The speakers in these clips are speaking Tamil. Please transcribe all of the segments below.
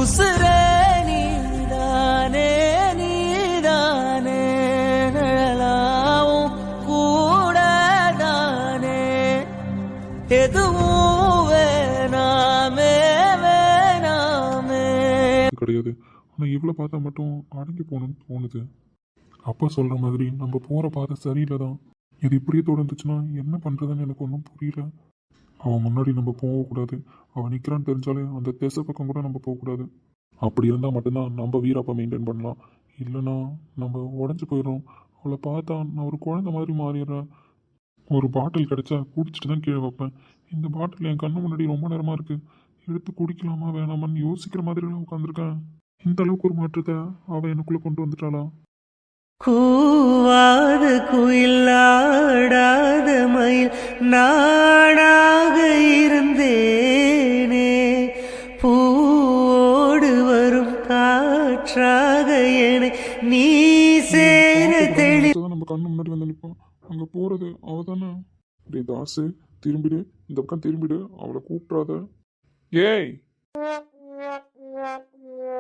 உசுரே நீதானே நீதானே நிழலாவும் கூடதானே எதுவும் வேணாமே வேணாமே கிடையாது. ஆனால் இவ்வளோ பார்த்தா மட்டும் அடங்கி போகணும்னு தோணுது. அப்பா சொல்கிற மாதிரி நம்ம போகிற பாதை சரியில்லை தான். இது இப்படியே தொடர்ந்துச்சுன்னா என்ன பண்ணுறதுன்னு எனக்கு ஒன்றும் புரியல. அவன் முன்னாடி நம்ம போகக்கூடாது. அவன் நிற்கிறான்னு தெரிஞ்சாலே அந்த திசை பக்கம் கூட நம்ம போகக்கூடாது. அப்படி இருந்தால் மட்டும்தான் நம்ம வீராப்பா மெயின்டைன் பண்ணலாம். இல்லைன்னா நம்ம உடஞ்சி போயிடும். அவளை பார்த்தா நான் ஒரு குழந்தை மாதிரி மாறிடுறேன். ஒரு பாட்டில் கிடச்சா குடிச்சிட்டு தான் கீழே வைப்பேன். இந்த பாட்டில் என் கண்ணு முன்னாடி ரொம்ப நேரமாக இருக்குது. எடுத்து குடிக்கலாமா வேணாமான்னு யோசிக்கிற மாதிரிலாம் உட்காந்துருக்கேன். இந்த அளவுக்கு ஒரு மாற்றத்தை அவள் எனக்குள்ளே கொண்டு வந்துட்டாளா? கூவாது குயிலாடாத மயில் நாடாக இருந்தேனே பூவோடு வரும் காற்றாக என நீ சேர தெளி நம்ம கண்ணு முன்னாடி வந்து நிற்பான். அங்கே போகிறது அவ தானே. டே தாசு, திரும்பிடு, இந்த பக்கம் திரும்பிடு, அவளை கூப்பிட்றாத. ஏய்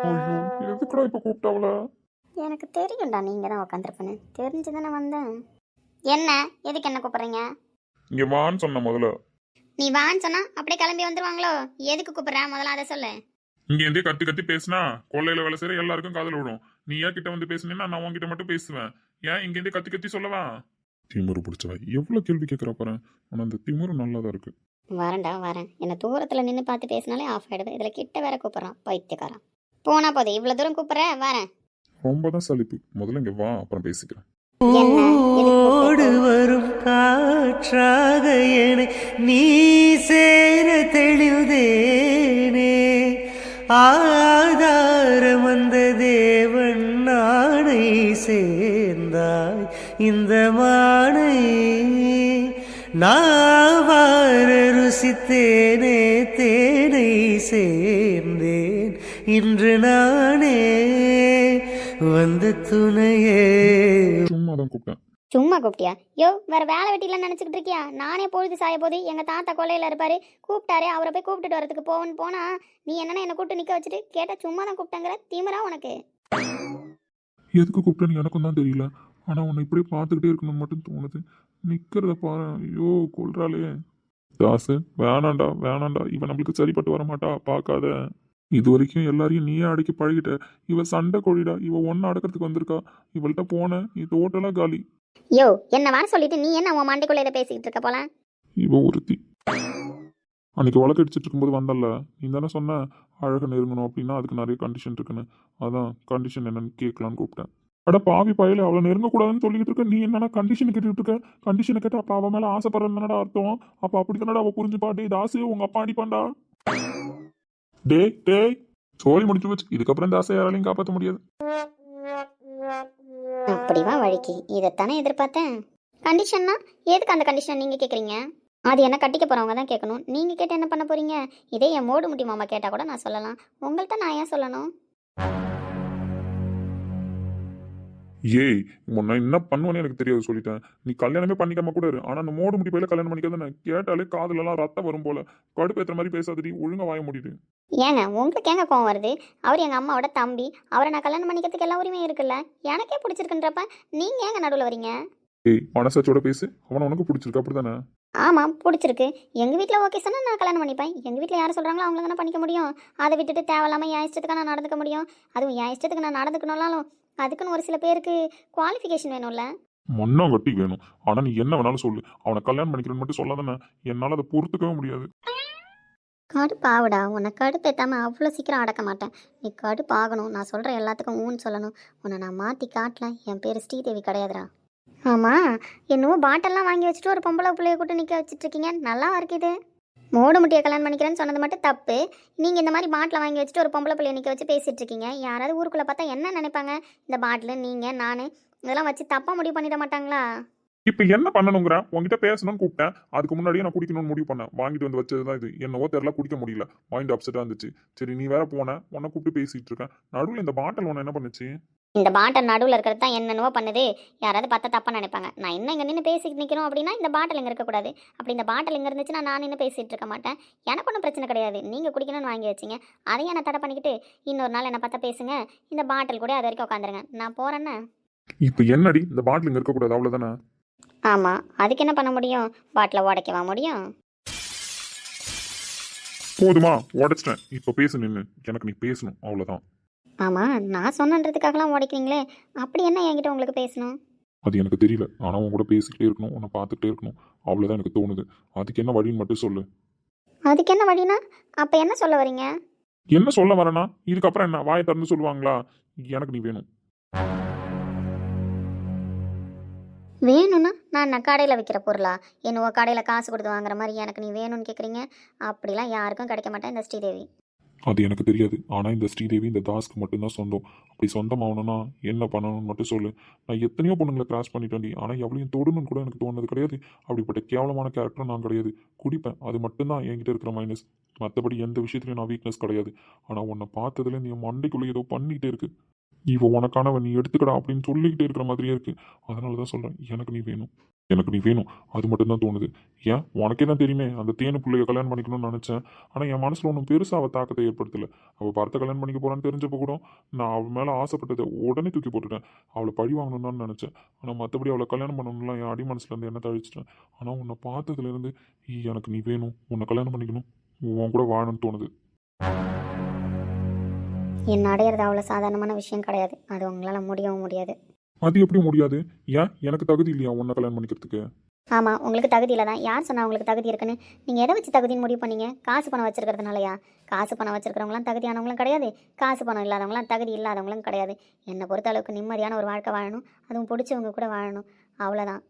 ஐயோ, எதுக்குடா இப்போ கூப்பிட்டாவள? எனக்கு தெரியும்டா நீங்கள் தான் உட்காந்துருப்பேன்னு தெரிஞ்சு தானே வந்தேன். என்ன எதுக்கு என்ன கூப்பிட்றீங்க? இங்கே வான்னு சொன்ன முதல்ல. நீ வான்னு சொன்னா அப்படியே கிளம்பி வந்துருவாங்களோ? எதுக்கு கூப்பிட்றேன் முதல்ல அதை சொல்லு. இங்கே இருந்தே கத்தி கத்தி பேசினா கொள்ளையில வேலை செய்கிற எல்லாருக்கும் காதல் விடும். நீ ஏன் கிட்ட வந்து பேசுனீன்னா நான் உன்கிட்ட மட்டும் பேசுவேன். ஏன் இங்கேருந்தே கத்தி கத்தி சொல்லவா? திமுரு பிடிச்சவ எவ்வளோ கேள்வி கேட்குறா பாரு. ஆனால் அந்த திமுரு நல்லா தான் இருக்கு. வரேன்டா வரேன். என்னை தூரத்தில் நின்று பார்த்து பேசினாலே ஆஃப் ஆகிடுது. இதில் கிட்ட வேற கூப்பிட்றான் பைத்தியக்காரன். போனா போதே இவ்வளோ தூரம் கூப்பிட்றேன் வரேன். ரொம்ப தான் சலிப்பு. முதல்ல இங்கே வா, அப்புறம் பேசிக்கிறேன். ஓடு வரும் காற்றாக என நீ சேர தெளிவுதேனே ஆதாரம் வந்த தேவன் நாடை சேர்ந்தாய் இந்த மானை நாவார ருசித்தேனே தேனை சேர்ந்தேன் இன்று நானே வந்த துணையே. சும்மா தான் கூப்பிட்டேன். சும்மா கூப்பிட்டியா? யோ வேற வேலை வெட்டிலாம் நினச்சிக்கிட்டு இருக்கியா? நானே பொழுது சாய போது எங்கள் தாத்தா கொள்ளையில் இருப்பாரு, கூப்பிட்டாரு, அவரை போய் கூப்பிட்டுட்டு வரதுக்கு போவோன்னு போனா நீ என்னன்னா என்னை கூப்பிட்டு நிற்க வச்சுட்டு கேட்டால் சும்மா தான் கூப்பிட்டேங்கிற திமிரா உனக்கு? எதுக்கு கூப்பிட்டேன்னு எனக்கும் தான் தெரியல. ஆனால் உன்னை இப்படியே பார்த்துக்கிட்டே இருக்கணும்னு மட்டும் தோணுது. நிற்கிறத பாரு. ஐயோ கொள்றாளே. தாசு வேணாண்டா வேணாண்டா, இவன் நம்மளுக்கு சரிப்பட்டு வர மாட்டா, பார்க்காத. இது வரைக்கும் எல்லாரையும் நீயே அடக்கி பழகிட்ட. இவ சண்டை கோழிடா. இவ ஒன்னு அடக்கிறதுக்கு வந்திருக்கா. இவள்கிட்ட போன இது டோட்டலா காலி. யோ என்ன வான்னு சொல்லிட்டு நீ என்ன உன் மண்டைக்குள்ள இதை பேசிக்கிட்டு இருக்க போல? இவ ஒருத்தி. அன்னைக்கு வழக்கு அடிச்சிட்டு இருக்கும்போது வந்தல்ல, நீ தானே சொன்ன அழக நெருங்கணும் அப்படின்னா அதுக்கு நிறைய கண்டிஷன் இருக்குன்னு. அதான் கண்டிஷன் என்னன்னு கேட்கலான்னு கூப்பிட்டேன். அட பாவி பயல, அவளை நெருங்கக்கூடாதுன்னு சொல்லிட்டு இருக்க. நீ என்னன்னா கண்டிஷன் கேட்டுட்டு இருக்க? கண்டிஷனை கேட்டு அப்ப அவன் மேல ஆசைப்படுறதுனடா அர்த்தம். அப்ப அப்படி தானடா அவ புரிஞ்சுப்பா. டே தாசு, உங்க அப்பா அடிப்பான்டா. டே டே சோழி முடிச்சு வச்சு. இதுக்கப்புறம் இந்த ஆசை யாராலையும் காப்பாற்ற முடியாது. அப்படிவா வழிக்கு இதைத்தானே எதிர்பார்த்தேன். கண்டிஷன்னா எதுக்கு அந்த கண்டிஷன் நீங்க கேட்குறீங்க? அது என்ன கட்டிக்க போறவங்க தான் கேட்கணும். நீங்க கேட்டு என்ன பண்ண போறீங்க? இதே என் மோடு முடி மாமா கேட்டா கூட நான் சொல்லலாம். உங்கள்கிட்ட நான் ஏன் சொல்லணும்? ஏய் உன்னை என்ன பண்ணுவேன்னு எனக்கு தெரியாது சொல்லிட்டேன். நீ கல்யாணமே பண்ணிக்காம கூட இரு. ஆனா அந்த மோடு முடி பையில கல்யாணம் பண்ணிக்காத. கேட்டாலே காதுலலாம் ரத்தம் வரும் போல. கடுப்பு ஏற்ற மாதிரி பேசாதடி. ஒழுங்கா வாய மூடிடு. ஏங்க உங்களுக்கு ஏங்க கோவம் வருது? அவர் எங்கள் அம்மாவோட தம்பி. அவரை நான் கல்யாணம் பண்ணிக்கிறதுக்கு எல்லா உரிமையும் இருக்குல்ல. எனக்கே பிடிச்சிருக்குன்றப்ப நீங்கள் ஏங்க நடுவில் வரீங்க? ஏய் மனசாட்சியோட பேசு. அவனை உனக்கு பிடிச்சிருக்கு அப்படித்தானே? ஆமாம் பிடிச்சிருக்கு. எங்கள் வீட்டில் ஓகே சொன்னால் நான் கல்யாணம் பண்ணிப்பேன். எங்கள் வீட்டில் யார் சொல்கிறாங்களோ அவங்கள தானே பண்ணிக்க முடியும். அதை விட்டுட்டு தேவையில்லாமல் என் இஷ்டத்துக்கு நான் நடந்துக்க முடியும். அதுவும் என் இஷ்டத்துக்கு நான் நடந்துக்கணும்னாலும் அதுக்குன்னு ஒரு சில பேருக்கு குவாலிஃபிகேஷன் வேணும்ல. மண்ணம் கட்டி வேணும். ஆனா நீ என்ன வேணாலும் சொல்லு. அவனை கல்யாணம் பண்ணிக்கிறேன்னு மட்டும் சொல்லாதானே. என்னால் அதை பொறுத்துக்கவே முடியாது. கடுப்பாவுடா. உன்னை கடுப்பேற்றாமல் அவ்வளோ சீக்கிரம் அடக்க மாட்டேன். நீ கடுப்பாகணும். நான் சொல்கிற எல்லாத்துக்கும் ஊன்னு சொல்லணும். உன்னை நான் மாற்றி காட்டல. என் பேர் ஸ்ரீதேவி கிடையாதுடா. ஆமாம் என்னவோ பாட்டெல்லாம் வாங்கி வச்சுட்டு ஒரு பொம்பளை பிள்ளைய கூட்டு நிற்க வச்சுட்ருக்கீங்க. நல்லா இருக்குது. மோடு முட்டியை கல்யாணம் பண்ணிக்கிறேன்னு சொன்னது மட்டும் தப்பு. நீங்கள் இந்த மாதிரி பாட்டில் வாங்கி வச்சுட்டு ஒரு பொம்பளை பிள்ளைய நிற்க வச்சு பேசிகிட்டு இருக்கீங்க. யாராவது ஊருக்குள்ளே பார்த்தா என்ன நினைப்பாங்க? இந்த பாட்டில் நீங்கள் நான் இதெல்லாம் வச்சு தப்பாக முடிவு பண்ணிட மாட்டாங்களா? இப்ப என்ன பண்ணணுங்கிற உங்ககிட்ட பேசணும்னு கூப்பிட்டேன். அதுக்கு முன்னாடியே நான் குடிக்கணும்னு முடிவு பண்ணேன். வாங்கிட்டு வந்து வச்சதுதான் இது. என்னவோ தெரியல, குடிக்க முடியல. மைண்ட் அப்செட்டா இருந்துச்சு. சரி நீ வேற போன, உன்னை கூப்பிட்டு பேசிட்டு இருக்கேன். நடுவில் இந்த பாட்டில் ஒன்று என்ன பண்ணுச்சு? இந்த பாட்டில் நடுவில் இருக்கிறது தான் என்னென்னவோ பண்ணுது. யாராவது பார்த்தா தப்பாக நினைப்பாங்க. நான் இன்னும் இங்கே நின்று பேசிட்டு நிற்கிறோம் அப்படின்னா இந்த பாட்டில் இங்கே இருக்கக்கூடாது. அப்படி இந்த பாட்டில் இங்கே இருந்துச்சுன்னா நான் நின்று பேசிகிட்டு இருக்க மாட்டேன். எனக்கு ஒன்றும் பிரச்சனை கிடையாது. நீங்கள் குடிக்கணும்னு வாங்கி வச்சிங்க, அதையும் நான் தடை பண்ணிக்கிட்டு இன்னொரு நாள் என்னை பார்த்தா பேசுங்க. இந்த பாட்டில் கூட அது வரைக்கும் உட்காந்துருங்க. நான் போகிறேன்னு. இப்ப என்னடி, இந்த பாட்டில் இங்க இருக்கக்கூடாது அவ்வளவுதானே? ஆமாம், அதுக்கு என்ன பண்ண முடியும்? பாட்டிலை உடைக்கவா முடியும்? போதுமா, உடைச்சிட்டேன். இப்ப பேசு நின்னு. எனக்கு நீ பேசணும் அவ்வளவுதான். ஆமாம், நான் சொன்னன்றதுக்காகலாம் உடைக்கிறீங்களே, அப்படி என்ன என்கிட்ட உங்களுக்கு பேசணும்? அது எனக்கு தெரியல. ஆனா உன் கூட பேசிக்கிட்டே இருக்கணும், உன்னை பார்த்துக்கிட்டே இருக்கணும். அவ்வளவுதான் எனக்கு தோணுது. அதுக்கு என்ன வழின்னு மட்டும் சொல்லு. அதுக்கு என்ன வழினா? அப்போ என்ன சொல்ல வரீங்க? என்ன சொல்ல வரேன்னா, இதுக்கப்புறம் என்ன வாயை திறந்து சொல்லுவாங்களா? எனக்கு நீ வேணும். வேணும்னா நான் என்ன கடையில் விற்கிற பொருளா? என்னவோ கடையில் காசு கொடுத்து வாங்குற மாதிரி எனக்கு நீ வேணும்னு கேட்குறீங்க? அப்படிலாம் யாருக்கும் கிடைக்க மாட்டேன் இந்த ஸ்ரீதேவி. அது எனக்கு தெரியாது. ஆனா இந்த ஸ்ரீதேவி இந்த தாஸ்க்கு மட்டும்தான் சொந்தம். அப்படி சொந்தம் ஆகணும்னா என்ன பண்ணணும்னு மட்டும் சொல்லு. நான் எத்தனையோ பொண்ணுங்களை கிராஸ் பண்ணிட்டேன்டி. ஆனா எவ்வளையும் தொடணும்னு கூட எனக்கு தோணுது கிடையாது. அப்படிப்பட்ட கேவலமான கேரக்டரும் நான் கிடையாது. குடிப்பேன், அது மட்டும்தான் என்கிட்ட இருக்கிற மைனஸ். மற்றபடி எந்த விஷயத்துலையும் நான் வீக்னஸ் கிடையாது. ஆனா உன்னை பார்த்ததுல நீ மண்டைக்குள்ள ஏதோ பண்ணிக்கிட்டே இருக்கு. இவ உனக்கானவன், நீ எடுத்துக்கடா அப்படின்னு சொல்லிக்கிட்டே இருக்கிற மாதிரியே இருக்கு. அதனால தான் சொல்றேன், எனக்கு நீ வேணும். எனக்கு நீ வேணும். அது மட்டும்தான் தோணுது. ஏன், உனக்கே தான் தெரியுமே, அந்த தேனு பிள்ளைய கல்யாணம் பண்ணிக்கணும்னு நினைச்சேன். ஆனா என் மனசுல ஒன்றும் பெருசா அவ தாக்கத்தை ஏற்படுத்தல. அவள் பார்த்த கல்யாணம் பண்ணிக்க போறான்னு தெரிஞ்சப்போ கூட நான் அவள் மேல ஆசைப்பட்டதை உடனே தூக்கி போட்டுட்டேன். அவளை பழி வாங்கணும்னு தான் நினைச்சேன். ஆனா மற்றபடி அவளை கல்யாணம் பண்ணணும்லாம் என் அடி மனசுல இருந்து என்ன தழிச்சிட்டேன். ஆனா உன்னை பார்த்ததுல இருந்து எனக்கு நீ வேணும், உன்னை கல்யாணம் பண்ணிக்கணும், உன் கூட வாழணும்னு தோணுது. என்ன அடையிறது அவ்வளோ சாதாரணமான விஷயம் கிடையாது. அது உங்களால் முடியவும் முடியாது. அது எப்படி முடியாது? ஏன், எனக்கு தகுதி இல்லையா உன்னை கல்யாணம் பண்ணிக்கிறதுக்கு? ஆமாம், உங்களுக்கு தகுதி இல்லை தான். யார் சொன்னால் உங்களுக்கு தகுதி இருக்குன்னு? நீங்கள் எதை வச்சு தகுதின்னு முடிவு பண்ணீங்க? காசு பணம் வச்சுருக்கிறதுனாலயா? காசு பணம் வச்சுருக்கிறவங்களாம் தகுதியானவங்களும் கிடையாது, காசு பணம் இல்லாதவங்களாம் தகுதி இல்லாதவங்களும் கிடையாது. என்னை பொறுத்த அளவுக்கு நிம்மதியான ஒரு வாழ்க்கை வாழணும், அதுவும் பிடிச்சவங்க கூட வாழணும், அவ்வளோதான்.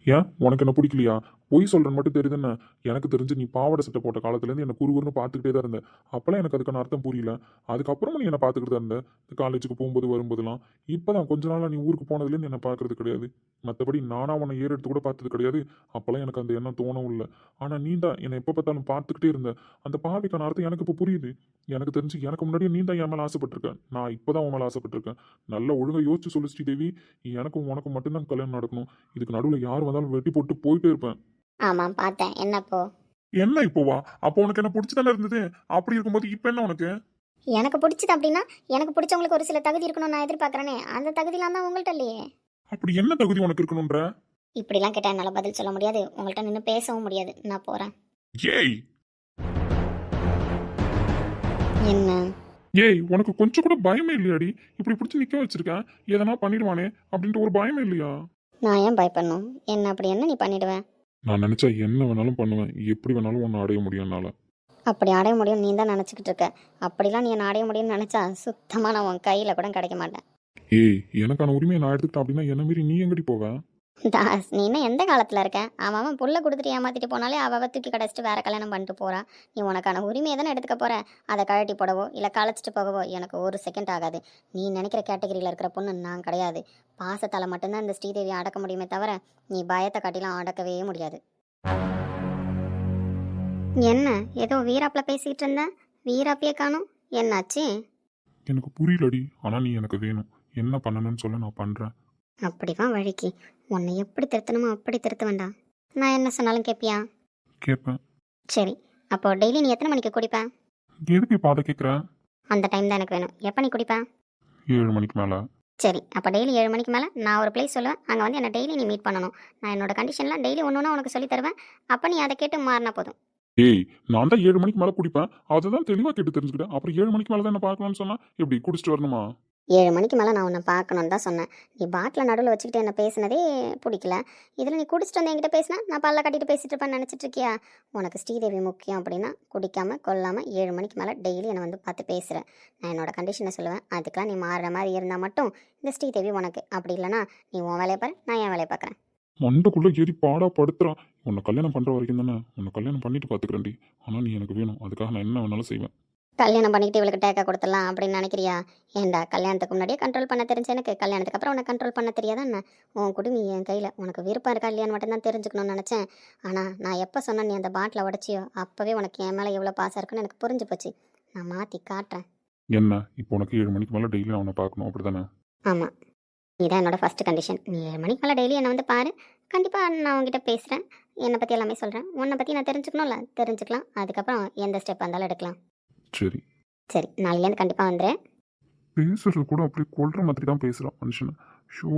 ஏன், உனக்கு என்ன பிடிக்கலையா? பொய் சொல்றேன்னு மட்டும் தெரியுதுன்னு. எனக்கு தெரிஞ்சு நீ பாவாடை சட்டை போட்ட காலத்துலேருந்து என்ன குறுகுறுன்னு பார்த்துக்கிட்டே தான் இருந்த. அப்போல்லாம் எனக்கு அதுக்கான அர்த்தம் புரியல. அதுக்கப்புறமா நீ என்னை பார்த்துக்கிட்டு தான் இருந்த, காலேஜுக்கு போகும்போது வரும்போதெல்லாம். இப்போதான் கொஞ்ச நாளாக நீ ஊருக்கு போனதுலேருந்து என்னை பார்க்கறது கிடையாது. மற்றபடி நானா உன்னை ஏறெடுத்து கூட பார்த்தது கிடையாது. அப்போல்லாம் எனக்கு அந்த எண்ணம் தோணவும் இல்லை. ஆனால் நீ தான் என்னை எப்போ பார்த்தாலும் பார்த்துக்கிட்டே இருந்த. அந்த பார்வைக்கான அர்த்தம் எனக்கு இப்போ புரியுது. எனக்கு தெரிஞ்சு எனக்கு முன்னாடியே நீ தான் என் மேலே ஆசைப்பட்டிருக்கேன். நான் இப்போ தான் உன் மேலே ஆசைப்பட்டிருக்கேன். நல்ல ஒழுங்கா யோசிச்சு சொல்லு ஸ்ரீதேவி. எனக்கும் உனக்கும் மட்டும்தான் கல்யாணம் நடக்கணும். இதுக்கு நடுவில் யார் வந்தாலும் வெட்டி போட்டு போயிட்டே இருப்பேன். ஆமாம், பார்த்தேன். என்னப்போ? என்ன இப்போவா? அப்போ உனக்கு என்ன பிடிச்சதானே இருந்தது? அப்படி இருக்கும்போது இப்போ என்ன உனக்கு? எனக்கு பிடிச்சது அப்படின்னா எனக்கு பிடிச்சவங்களுக்கு ஒரு சில தகுதி இருக்கணும்னு நான் எதிர்பார்க்குறேனே, அந்த தகுதியெலாம் தான் உங்கள்கிட்ட இல்லையே. அப்படி என்ன தகுதி உனக்கு இருக்கணும்ன்ற? இப்படிலாம் கேட்டால் என்னால் பதில் சொல்ல முடியாது, உங்கள்கிட்ட நின்று பேசவும் முடியாது. நான் போகிறேன். ஏய் என்ன? ஏய், உனக்கு கொஞ்சம் கூட பயமே இல்லையாடி? இப்படி பிடிச்சி நிக்க வச்சிருக்கேன், எதனா பண்ணிடுவானே அப்படின்ட்டு ஒரு பயமே இல்லையா? நான் ஏன் பயப்படணும்? என்ன அப்படி என்ன நீ பண்ணிடுவேன்? நான் நினைச்சா என்ன வேணாலும் பண்ணுவேன். எப்படி வேணாலும் உன்னை அடைய முடியும் என்னால. அப்படி அடைய முடியும் நீ தான் நினச்சிக்கிட்டு இருக்க. அப்படிலாம் நீ என்ன அடைய முடியும்னு நினச்சா சுத்தமாக நான் உன் கையில் கூட கிடைக்க மாட்டேன். ஏய், எனக்கான உரிமையை நான் எடுத்துக்கிட்டேன் அப்படின்னா என்ன மீறி நீ எங்கடி போவ? தாஸ், நீ இன்னும் எந்த காலத்தில் இருக்க? அவன் புள்ள கொடுத்துட்டு ஏமாத்திட்டு போனாலே அவ தூக்கி கடைச்சிட்டு வேற கல்யாணம் பண்ணிட்டு போறா. நீ உனக்கான உரிமையை தானே எடுத்துக்க போற. அதை கழட்டி போடவோ இல்லை களைச்சிட்டு போகவோ எனக்கு ஒரு செகண்ட் ஆகாது. நீ நினைக்கிற கேட்டகரியில் இருக்கிற பொண்ணு நான் கிடையாது. பாசத்தால் மட்டும்தான் இந்த ஸ்ரீதேவியை அடக்க முடியுமே தவிர நீ பயத்தை காட்டிலாம் அடக்கவே முடியாது. என்ன ஏதோ வீராப்பில் பேசிக்கிட்டு இருந்த? வீராப்பியே காணும், என்னாச்சு? எனக்கு புரியலடி. ஆனா நீ எனக்கு வேணும். என்ன பண்ணணும்னு சொல்ல, நான் பண்றேன். அப்படிதான் வழிக்கு. உன்னை எப்படி திருத்தணுமோ அப்படி திருத்த வேண்டாம். நான் என்ன சொன்னாலும் கேட்பியா? கேட்பேன். சரி, அப்போ டெய்லி நீ எத்தனை மணிக்கு குடிப்ப? எதுக்கு இப்போ அதை கேட்குற? அந்த டைம் தான் எனக்கு வேணும். எப்போ நீ குடிப்ப? 7 மணிக்கு மேல. சரி, அப்போ டெய்லி 7 மணிக்கு மேலே நான் ஒரு பிளேஸ் சொல்லுவேன். அங்கே வந்து என்னை டெய்லி நீ மீட் பண்ணணும். நான் என்னோட கண்டிஷன்லாம் டெய்லி ஒன்று ஒன்றா உனக்கு சொல்லி தருவேன். அப்போ நீ அதை கேட்டு மாறினா போதும். ஏய், நான் தான் 7 மணிக்கு மேல குடிப்பேன். அதை தான் தெளிவா கேட்டு தெரிஞ்சுக்கிட்டேன். அப்புறம் 7 மணிக்கு மேல தான் என்ன பார்க்கலாம்னு சொன்னா எப்படி குடிச்சிட்டு வரணுமா? 7 மணிக்கு மேலே நான் உன்னை பார்க்கணுன்னு தான் சொன்னேன். நீ பாட்டில் நடுவில் வச்சுக்கிட்டு என்ன பேசினதே பிடிக்கல. இதில் நீ குடிச்சிட்டு வந்து என்கிட்ட பேசினா நான் பல்ல கட்டிட்டு பேசிட்டு இருப்பேன்னு நினச்சிட்டு இருக்கியா? உனக்கு ஸ்ரீதேவி முக்கியம் அப்படின்னா குடிக்காமல் கொல்லாமல் 7 மணிக்கு மேலே டெய்லி என்னை வந்து பார்த்து பேசுகிறேன். நான் என்னோட கண்டிஷனை சொல்லுவேன். அதுக்கெலாம் நீ மாறுற மாதிரி இருந்தால் மட்டும் இந்த ஸ்ரீதேவி உனக்கு. அப்படி இல்லைனா நீ உன் வேலையை பாரு, நான் என் வேலையை பார்க்குறேன். மண்டைக்குள்ள ஏறி பாடா படுத்துறான். உன்னை கல்யாணம் பண்ற வரைக்கும் தானே. உன்னை கல்யாணம் பண்ணிட்டு பாத்துக்கிறேன்டி. ஆனா நீ எனக்கு வேணும். அதுக்காக நான் என்ன வேணாலும் செய்வேன். கல்யாணம் பண்ணிக்கிட்டு இவளுக்கு டேக்கா கொடுத்துடலாம் அப்படின்னு நினைக்கிறியா? ஏன்டா கல்யாணத்துக்கு முன்னாடியே கண்ட்ரோல் பண்ண தெரிஞ்ச எனக்கு கல்யாணத்துக்கு அப்புறம் உன்னை கண்ட்ரோல் பண்ண தெரியாதா என்ன? உன் குடுமி என் கையில், உனக்கு விருப்பம் இருக்கா இல்லையான்னு மட்டும்தான் தெரிஞ்சுக்கணும்னு நினச்சேன். ஆனால் நான் எப்போ சொன்னேன் நீ அந்த பாட்டில் உடச்சியோ அப்போவே உனக்கு என் மேலே எவ்வளோ பாசம் இருக்குன்னு எனக்கு புரிஞ்சு போச்சு. நான் மாற்றி காட்டுறேன். என்ன இப்போ உனக்கு 7 மணிக்கு மேலே டெய்லியும் அவனை பார்க்கணும் அப்படி தானே? ஆமாம், இதான் என்னோடய ஃபஸ்ட்டு கண்டிஷன். நீ 7 மணிக்கு மேலே டெய்லி என்னை வந்து பாரு. கண்டிப்பாக நான் உங்ககிட்ட பேசுகிறேன், என்னை பற்றி எல்லாமே சொல்கிறேன். உன்னை பற்றி நான் தெரிஞ்சுக்கணும்ல, தெரிஞ்சுக்கலாம். அதுக்கப்புறம் எந்த ஸ்டெப் இருந்தாலும் எடுக்கலாம். சரி சரி, நாளையிலேருந்து கண்டிப்பாக வந்துடுறேன். பேசுறது கூட அப்படியே கொள்ற மாதிரி தான் பேசுகிறான் மனுஷன். ஷோ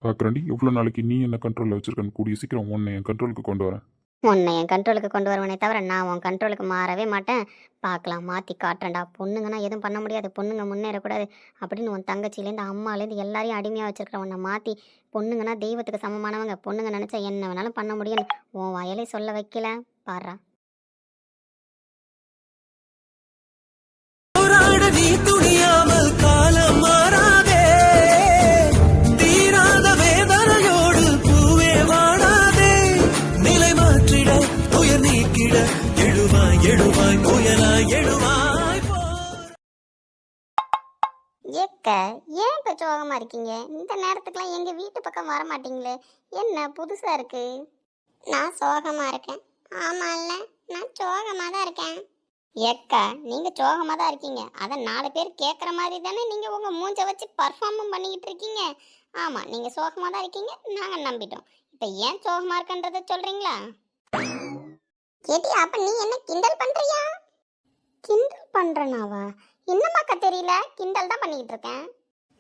பார்க்குறாண்டி எவ்வளோ நாளைக்கு நீ என்ன கண்ட்ரோலில் வச்சுருக்கேன்னு கூடிய சீக்கிரம் உன்னை என் கண்ட்ரோலுக்கு கொண்டு வரேன். உன்னை என் கண்ட்ரோலுக்கு கொண்டு வருவனே தவிர நான் உன் கண்ட்ரோலுக்கு மாறவே மாட்டேன். பார்க்கலாம், மாற்றி காட்டுறேன்டா. பொண்ணுங்கன்னா எதுவும் பண்ண முடியாது, பொண்ணுங்க முன்னேறக்கூடாது அப்படின்னு உன் தங்கச்சிலேருந்து அம்மாலேருந்து எல்லாரையும் அடிமையாக வச்சுருக்கிற உன்னை மாற்றி, பொண்ணுங்கன்னா தெய்வத்துக்கு சமமானவங்க, பொண்ணுங்க நினச்சா என்ன வேணாலும் பண்ண முடியும்னு உன் வயலே சொல்ல வைக்கல பாடுறா. போராட நீ துணியாமல் காலம் மாறாதே, தீராத வேதனையோடு பூவே வாடாதே, நிலை மாற்றிட உயர் நீக்கிட எழுவாய் எழுவாய் புயலாய் எழுவாய் போ. ஏக்க, ஏன் இப்போ சோகமாக இருக்கீங்க? இந்த நேரத்துக்குலாம் எங்கள் வீட்டு பக்கம் வர மாட்டீங்களே, என்ன புதுசாக இருக்கு? நான் சோகமாக இருக்கேன். ஆமாம், இல்லை நான் சோகமாக தான் இருக்கேன். ஏக்கா, நீங்கள் சோகமாக தான் இருக்கீங்க, அதை 4 பேர் கேட்குற மாதிரி தானே நீங்கள் உங்கள் மூஞ்சை வச்சு பர்ஃபார்மும் பண்ணிக்கிட்டு இருக்கீங்க. ஆமாம், நீங்கள் சோகமாக தான் இருக்கீங்க, நாங்கள் நம்பிட்டோம். இப்போ ஏன் சோகமாக இருக்குன்றதை சொல்கிறீங்களா? கேட்டி, அப்போ நீ என்ன கிண்டல் பண்ணுறியா? கிண்டல் பண்ணுறனாவா? என்னமாக்கா தெரியல, கிண்டல் தான் பண்ணிக்கிட்டு இருக்கேன்.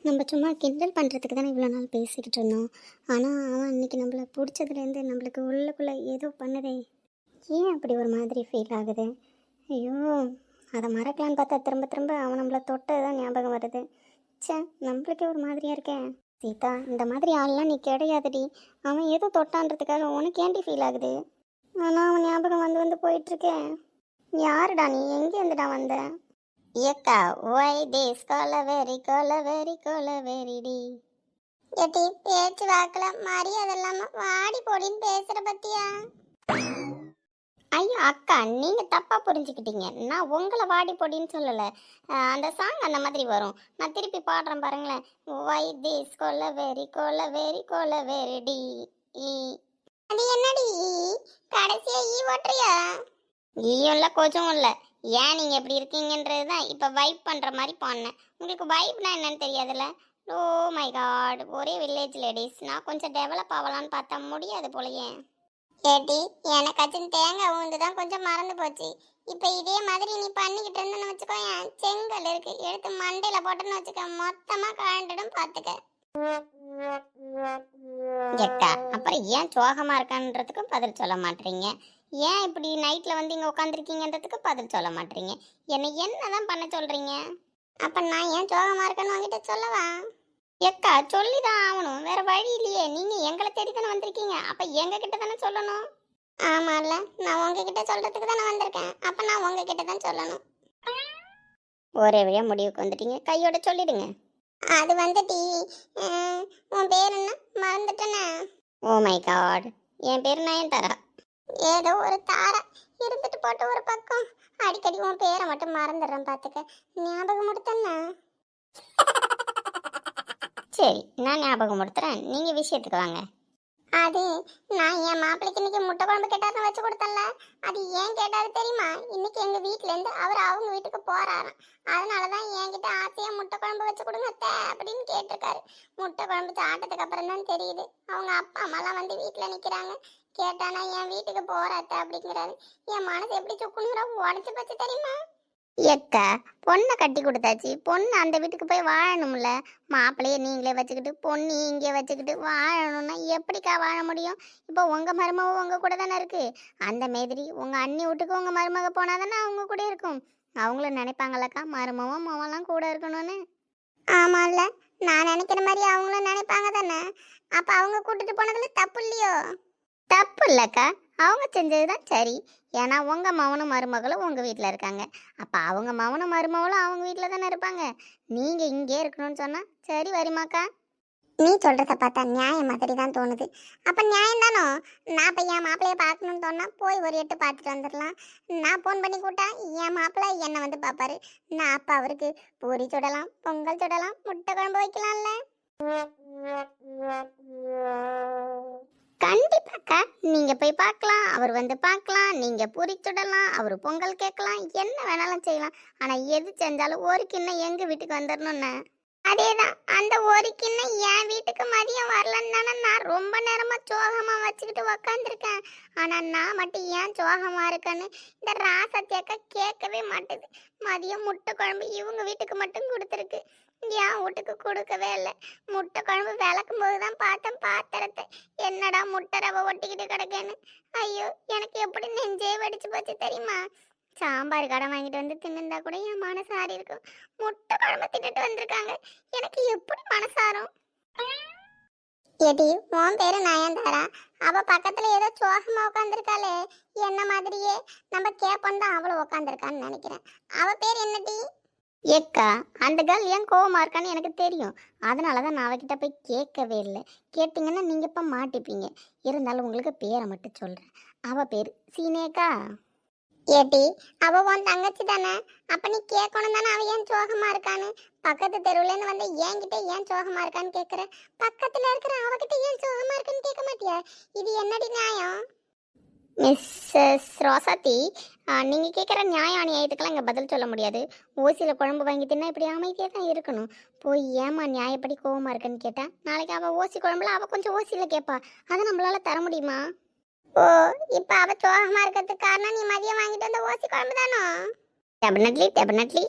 நம்ம சும்மா கிண்டல் பண்ணுறதுக்கு தானே இவ்வளோ நாள் பேசிக்கிட்டு இருந்தோம். ஆனால் அவன் இன்னைக்கு நம்மளை பிடிச்சதுலேருந்து நம்மளுக்கு உள்ளுக்குள்ளே ஏதோ பண்ணுதே. ஏன் அப்படி ஒரு மாதிரி ஃபீல் ஆகுது? ஐயோ, அதை மறக்கலான்னு பார்த்தா திரும்ப திரும்ப அவன் நம்மளை தொட்டது தான் ஞாபகம் வருது. சே, நம்மளுக்கே ஒரு மாதிரியாக இருக்கேன். சீதா, இந்த மாதிரி ஆள்லாம் நீ கிடையாதுடி. அவன் ஏதோ தொட்டான்றதுக்காக உனக்கு ஏன்டி ஃபீல் ஆகுது? ஆனால் அவன் ஞாபகம் வந்து வந்து போயிட்டுருக்கேன். யாருடா நீ? எங்கேருந்துடா வந்த? ஏக்கா, ஒய் தேஸ் கொலவெறிடி. ஏட்டி, பேச்சு வாக்கில் மரியாதை இல்லாமல் வாடி போடின்னு பேசுகிற பத்தியா? ஐயோ அக்கா, நீங்கள் தப்பாக புரிஞ்சுக்கிட்டீங்க. நான் உங்களை வாடி போடின்னு சொல்லலை. அந்த சாங் அந்த மாதிரி வரும். நான் திருப்பி பாடுறேன் பாருங்களேன். வை திஸ் கொலவெறிடி. அது என்னடி கடைசியாக ஈ ஓட்டுறியா? ஈயும் இல்லை கொஞ்சம் இல்லை. ஏன் நீங்கள் எப்படி இருக்கீங்கன்றது தான் இப்போ வைப் பண்ணுற மாதிரி பாடினேன். உங்களுக்கு வைப்னா என்னன்னு தெரியாதுல்ல? ஓ மை காட், ஒரே வில்லேஜ் லேடிஸ். நான் கொஞ்சம் டெவலப் ஆகலான்னு பார்த்தா முடியாது போலயே. ஏட்டி, எனக்காச்சும் தேங்காய் ஊந்து தான் கொஞ்சம் மறந்து போச்சு. இப்போ இதே மாதிரி நீ பண்ணிக்கிட்டு இருந்தேன்னு வச்சுக்கோ, என் செங்கல் இருக்கு, எடுத்து மண்டையில் போட்டேன்னு வச்சுக்க, மொத்தமாக கழண்டுடும் பார்த்துக்க. ஏக்கா, அப்புறம் ஏன் சோகமாக இருக்கான்றதுக்கும் பதில் சொல்ல மாட்டீங்க. ஏன் இப்படி நைட்டில் வந்து இங்கே உட்காந்துருக்கீங்கன்றதுக்கு பதில் சொல்ல மாட்டீங்க. என்னை என்னதான் பண்ண சொல்கிறீங்க? அப்போ நான் ஏன் சோகமாக இருக்கேன்னு உங்ககிட்ட சொல்லவா? ஏக்கா, சொல்லிதான் ஆகணும், வேற வழி இல்லையே. நீங்க எங்களை தேடி தானே வந்திருக்கீங்க, அப்ப எங்க கிட்ட தானே சொல்லணும். ஆமால, நான் உங்ககிட்ட சொல்றதுக்கு தானே வந்திருக்கேன், அப்ப நான் உங்ககிட்ட தான் சொல்லணும். ஒரே வழியா முடிவுக்கு வந்துட்டீங்க, கையோட சொல்லிடுங்க. அது வந்துட்டி, உன் பேர் என்ன மறந்துட்டேனே. ஓ மை காட், என் பேர் நயன்தாரா. ஏதோ ஒரு தாரா இருந்துட்டு போட்டு ஒரு பக்கம். அடிக்கடி உன் பேரை மட்டும் மறந்துடுறேன் பார்த்துக்க. ஞாபகம் கொடுத்தேன்னா சரி, நான் ஞாபகம் கொடுத்துறேன். நீங்கள் விஷயத்துக்கு வாங்க. அது நான் என் மாப்பிள்ளைக்கு இன்னைக்கு முட்டை குழம்பு கேட்டாருன்னு வச்சு கொடுத்தேன்ல, அது ஏன் கேட்டாரு தெரியுமா? இன்னைக்கு எங்கள் வீட்டிலேருந்து அவர் அவங்க வீட்டுக்கு போகிறாராம். அதனால தான் என்கிட்ட ஆசையாக முட்டை குழம்பு வச்சு கொடுங்க அப்படின்னு கேட்டிருக்காரு. முட்டை குழம்பு சாப்பிட்டதுக்கு அப்புறம் தான் தெரியுது அவங்க அப்பா அம்மாலாம் வந்து வீட்டில் நிற்கிறாங்க. கேட்டானா என் வீட்டுக்கு போகிறாத்த அப்படிங்கிறாரு. என் மனசு எப்படி சுக்குனுங்கிற உடச்சி போச்சு தெரியுமா? ஏக்கா, பொண்ணை கட்டி கொடுத்தாச்சு, பொண்ணு அந்த வீட்டுக்கு போய் வாழணும்ல. மாப்பிள்ளைய நீங்களே வச்சுக்கிட்டு பொண்ணு இங்கே வச்சுக்கிட்டு வாழணும்னா எப்படிக்கா வாழ முடியும்? இப்போ உங்கள் மருமக உங்கள் கூட தானே இருக்குது. அந்த மாதிரி உங்கள் அண்ணி வீட்டுக்கு உங்கள் மருமக போனால் தானே அவங்க கூட இருக்கும். அவங்களும் நினைப்பாங்களக்கா மருமவும் மவெல்லாம் கூட இருக்கணும்னு. ஆமாம்ல, நான் நினைக்கிற மாதிரி அவங்களும் நினைப்பாங்க தானே. அப்போ அவங்க கூட்டிட்டு போனதில் தப்பு இல்லையோ? தப்பு இல்லைக்கா, அவங்க செஞ்சது தான் சரி. ஏன்னா உங்கள் மவனும் மருமகளும் உங்கள் வீட்டில் இருக்காங்க. அப்போ அவங்க மவனும் மருமகளும் அவங்க வீட்டில் தானே இருப்பாங்க. நீங்கள் இங்கே இருக்கணும்னு சொன்னால் சரி வருமாக்கா? நீ சொல்றத பார்த்தா நியாயம் மாதிரி தான் தோணுது. அப்ப நியாயம் தானோ? நான் இப்ப என் மாப்பிள்ளைய பார்க்கணும்னு தோணா போய் ஒரு எட்டு பார்த்துட்டு வந்துடலாம். நான் ஃபோன் பண்ணி கூட்டா என் மாப்பிள்ளை என்னை வந்து பார்ப்பாரு. நான் அப்ப அவருக்கு பூரி சுடலாம், பொங்கல் சுடலாம், முட்டை குழம்பு வைக்கலாம்ல. கண்டிப்பாக்கா, நீங்க போய் பார்க்கலாம், அவர் வந்து பார்க்கலாம், நீங்க பூரி சுடலாம், அவர் பொங்கல் கேட்கலாம், என்ன வேணாலும் செய்யலாம். ஆனா எது செஞ்சாலும் ஒரு கிண்ணம் எங்க வீட்டுக்கு வந்துடணும்னு. அதேதான், அந்த ஒரு கிண்ணம் என் வீட்டுக்கு மதியம் வரலன்னு தானே நான் ரொம்ப நேரமா சோகமா வச்சுக்கிட்டு உக்காந்துருக்கேன். ஆனா நான் மட்டும் ஏன் சோகமா இருக்கேன்னு இந்த ராசத்தியாக்கா கேட்கவே மாட்டுது. மதியம் முட்டை குழம்பு இவங்க வீட்டுக்கு மட்டும் கொடுத்துருக்கு, என் வீட்டுக்கு கொடுக்கவே இல்லை. முட்டை குழம்பு விளக்கும் போதுதான் பார்த்தேன் பாத்திரத்தை, என்னடா முட்டை ரவை ஒட்டிக்கிட்டு கிடக்கேன்னு. ஐயோ, எனக்கு எப்படி நெஞ்சே வெடிச்சு போச்சு தெரியுமா? சாம்பார் கடை வாங்கிட்டு வந்து தின்னுந்தா கூட என் மனசு ஆறி இருக்கும். முட்டை குழம்பு தின்னுட்டு வந்திருக்காங்க, எனக்கு எப்படி மனசாரும்? ஏடி, உன் பேரு நயன்தாரா, அவ பக்கத்துல ஏதோ சோகமா உட்காந்துருக்காளே, என்ன மாதிரியே நம்ம கேப்போம் தான் அவளை உட்காந்துருக்கான்னு நினைக்கிறேன். அவ பேர் என்னடி? ஏக்கா, அந்த கேர்ள் ஏன் கோவமா இருக்கான்னு எனக்கு தெரியும். அதனால தான் நான் அவகிட்ட போய் கேட்கவே இல்லை. கேட்டிங்கன்னா நீங்கள் இப்போ மாட்டிப்பீங்க. இருந்தாலும் உங்களுக்கு பேரை மட்டும் சொல்கிறேன். அவள் பேர் சீனேக்கா. ஏடி, அவ உன் தங்கச்சி தானே, அப்ப நீ கேட்கணும் தானே அவ ஏன் சோகமா இருக்கான்னு. பக்கத்து தெருவுல இருந்து வந்து என்கிட்ட ஏன் சோகமா இருக்கான்னு கேக்குற, பக்கத்துல இருக்கிற அவகிட்ட ஏன் சோகமா இருக்குன்னு கேட்க மாட்டியா? இது என்னடி நியாயம்? மிஸ்ஸஸ் ரோசாத்தி, நீங்கள் கேட்குற நியாய அநியாயத்துக்கெல்லாம் இங்கே பதில் சொல்ல முடியாது. ஓசியில் குழம்பு வாங்கி தின்னா இப்படி அமைதியாக தான் இருக்கணும். போய் ஏமா நியாயப்படி கோவமாக இருக்குன்னு கேட்டால் நாளைக்கு அவள் ஓசி குழம்புல அவள் கொஞ்சம் ஓசியில் கேட்பா. அதை நம்மளால் தர முடியுமா? ஓ, இப்ப அவ சோகமா இருக்கிறதுக்கு காரணம் நீ மதியம் வாங்கிட்டு வந்த ஓசி குழம்பு தானோ? டெபினெட்லி.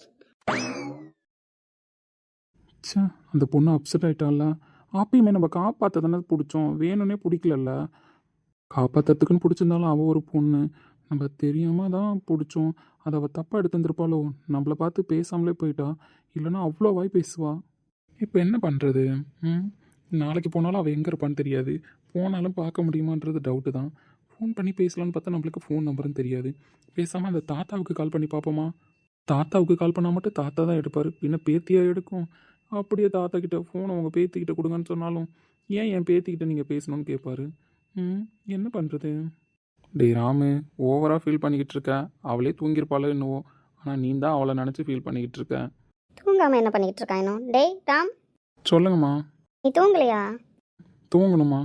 ச்சே, அந்த பொண்ணு அப்செட் ஆகிட்டால. அப்பயுமே நம்ம காப்பாற்ற தானே பிடிச்சோம், வேணும்னே பிடிக்கலல்ல. காப்பாற்றுறதுக்குன்னு பிடிச்சிருந்தாலும் அவள் ஒரு பொண்ணு, நம்ம தெரியாமல் தான் பிடிச்சோம். அதை அவள் தப்பாக எடுத்து வந்துருப்பாளோ, நம்மளை பார்த்து பேசாமலே போயிட்டா. இல்லைன்னா அவ்வளோ வாய் பேசுவா. இப்போ என்ன பண்ணுறது? நாளைக்கு போனாலும் அவள் எங்கே இருப்பான்னு தெரியாது, போனாலும் பார்க்க முடியுமான்றது டவுட்டு தான். ஃபோன் பண்ணி பேசலான்னு பார்த்தா நம்மளுக்கு ஃபோன் நம்பரும் தெரியாது. பேசாமல் அந்த தாத்தாவுக்கு கால் பண்ணி பார்ப்போமா? தாத்தாவுக்கு கால் பண்ணால் மட்டும் தாத்தா தான் எடுப்பார், பின்ன பேத்தியாக எடுக்கும். அப்படியே தாத்தா கிட்ட ஃபோனை உங்கள் பேத்திக்கிட்ட கொடுங்கன்னு சொன்னாலும் ஏன் என் பேத்திக்கிட்ட நீங்கள் பேசணும்னு கேட்பாரு. என்ன பண்ணுறது? டேய் ராமு, ஓவராக ஃபீல் பண்ணிக்கிட்டு இருக்க. அவளே தூங்கியிருப்பாளோ என்னவோ, ஆனால் நீ தான் அவளை நினச்சி ஃபீல் பண்ணிக்கிட்டு இருக்க. தூங்காமல் என்ன பண்ணிக்கிட்டு இருக்கா இன்னும்? டேய் ராம், சொல்லுங்கம்மா. நீ தூங்கலையா? தூங்கணுமா?